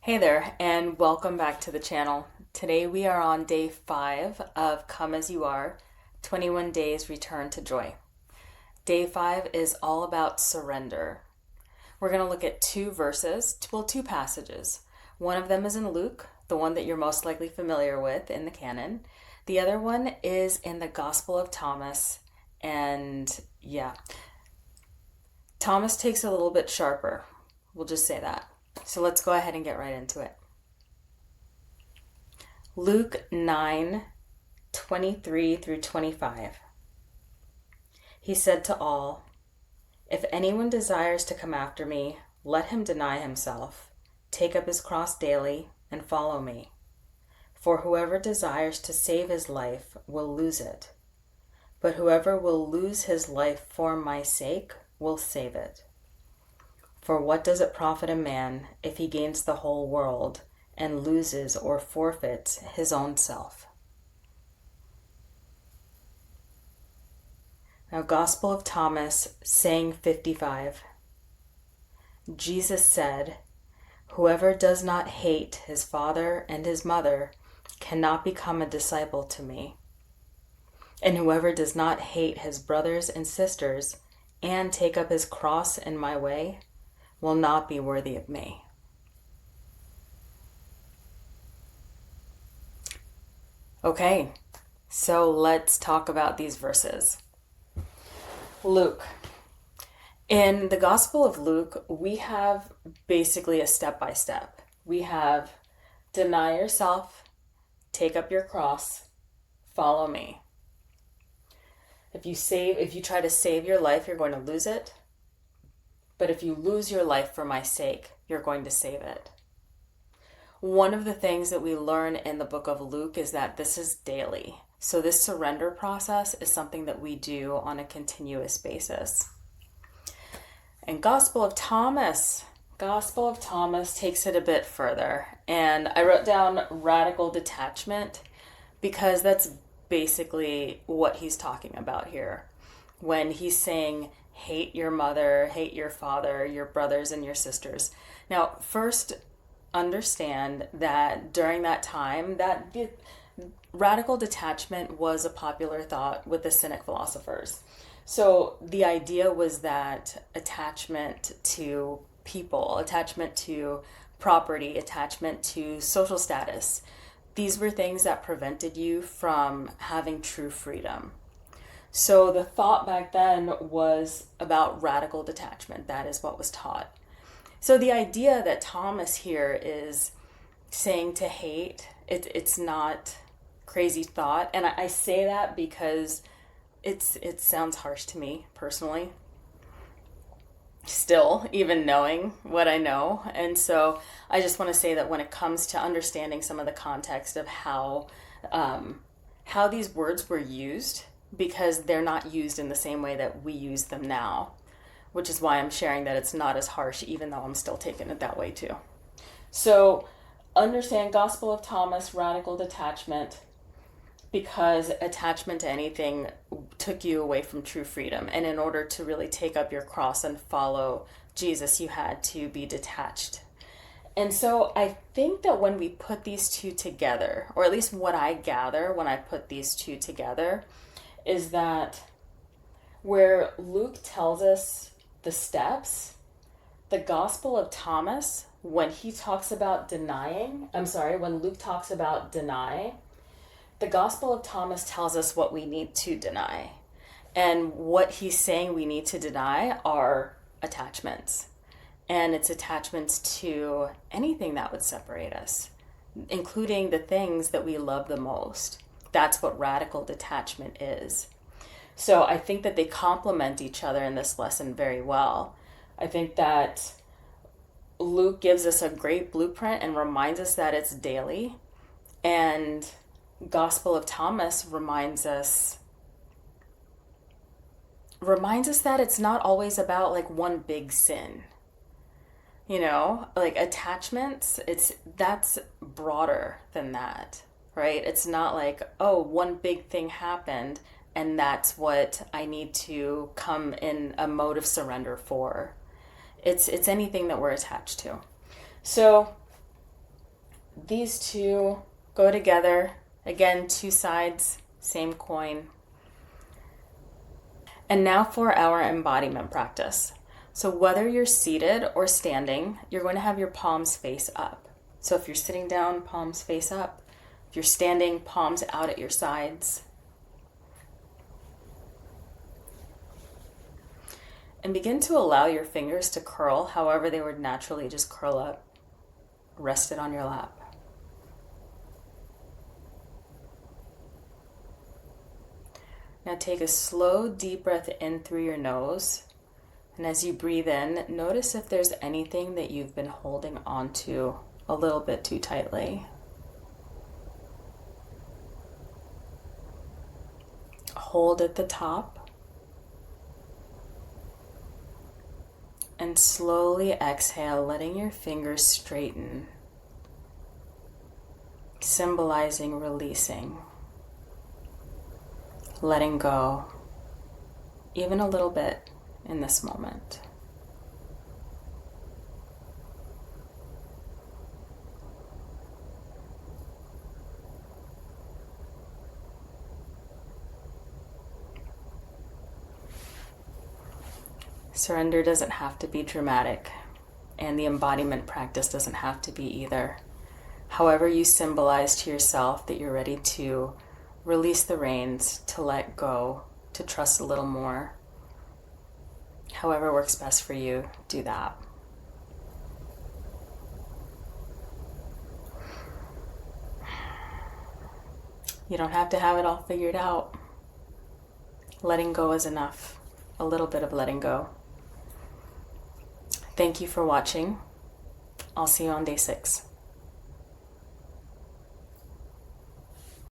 Hey there, and welcome back to the channel. Today we are on day 5 of Come As You Are, 21 Days Return to Joy. Day 5 is all about surrender. We're going to look at two passages. One of them is in Luke, the one that you're most likely familiar with in the canon. The other one is in the Gospel of Thomas, and Thomas takes it a little bit sharper. We'll just say that. So let's go ahead and get right into it. Luke 9:23 through 25. He said to all, "If anyone desires to come after me, let him deny himself, take up his cross daily, and follow me. For whoever desires to save his life will lose it. But whoever will lose his life for my sake will save it. For what does it profit a man if he gains the whole world and loses or forfeits his own self?" Now, Gospel of Thomas, saying 55. Jesus said, "Whoever does not hate his father and his mother cannot become a disciple to me. And whoever does not hate his brothers and sisters and take up his cross in my way will not be worthy of me." Okay, so let's talk about these verses. Luke. In the Gospel of Luke, we have basically a step-by-step. We have deny yourself, take up your cross, follow me. If you try to save your life, you're going to lose it. But if you lose your life for my sake, you're going to save it. One of the things that we learn in the book of Luke is that this is daily. So this surrender process is something that we do on a continuous basis. And Gospel of Thomas takes it a bit further. And I wrote down radical detachment because that's basically what he's talking about here. When he's saying, hate your mother, hate your father, your brothers and your sisters. Now, first, understand that during that time, that radical detachment was a popular thought with the Cynic philosophers. So the idea was that attachment to people, attachment to property, attachment to social status, these were things that prevented you from having true freedom. So the thought back then was about radical detachment. That is what was taught. So the idea that Thomas here is saying to hate, it's not crazy thought. And I say that because it sounds harsh to me personally. Still, even knowing what I know. And so I just want to say that when it comes to understanding some of the context of how these words were used, because they're not used in the same way that we use them now, which is why I'm sharing that it's not as harsh, even though I'm still taking it that way too. So understand Gospel of Thomas, radical detachment, because attachment to anything took you away from true freedom. And in order to really take up your cross and follow Jesus, you had to be detached. And so I think that when we put these two together, or at least what I gather when I put these two together, is that where Luke tells us the steps, the Gospel of Thomas, when Luke talks about deny, the Gospel of Thomas tells us what we need to deny. And what he's saying we need to deny are attachments. And it's attachments to anything that would separate us, including the things that we love the most. That's what radical detachment is. So I think that they complement each other in this lesson very well. I think that Luke gives us a great blueprint and reminds us that it's daily. And Gospel of Thomas reminds us that it's not always about like one big sin. You know, like attachments, that's broader than that. Right? It's not like, oh, one big thing happened and that's what I need to come in a mode of surrender for. It's anything that we're attached to. So these two go together. Again, two sides, same coin. And now for our embodiment practice. So whether you're seated or standing, you're going to have your palms face up. So if you're sitting down, palms face up. If you're standing, palms out at your sides. And begin to allow your fingers to curl however they would naturally just curl up, rested on your lap. Now take a slow, deep breath in through your nose. And as you breathe in, notice if there's anything that you've been holding onto a little bit too tightly. Hold at the top. And slowly exhale, letting your fingers straighten, symbolizing releasing, letting go, even a little bit in this moment. Surrender doesn't have to be dramatic, and the embodiment practice doesn't have to be either. However you symbolize to yourself that you're ready to release the reins, to let go, to trust a little more. However works best for you, do that. You don't have to have it all figured out. Letting go is enough. A little bit of letting go. Thank you for watching. I'll see you on day 6.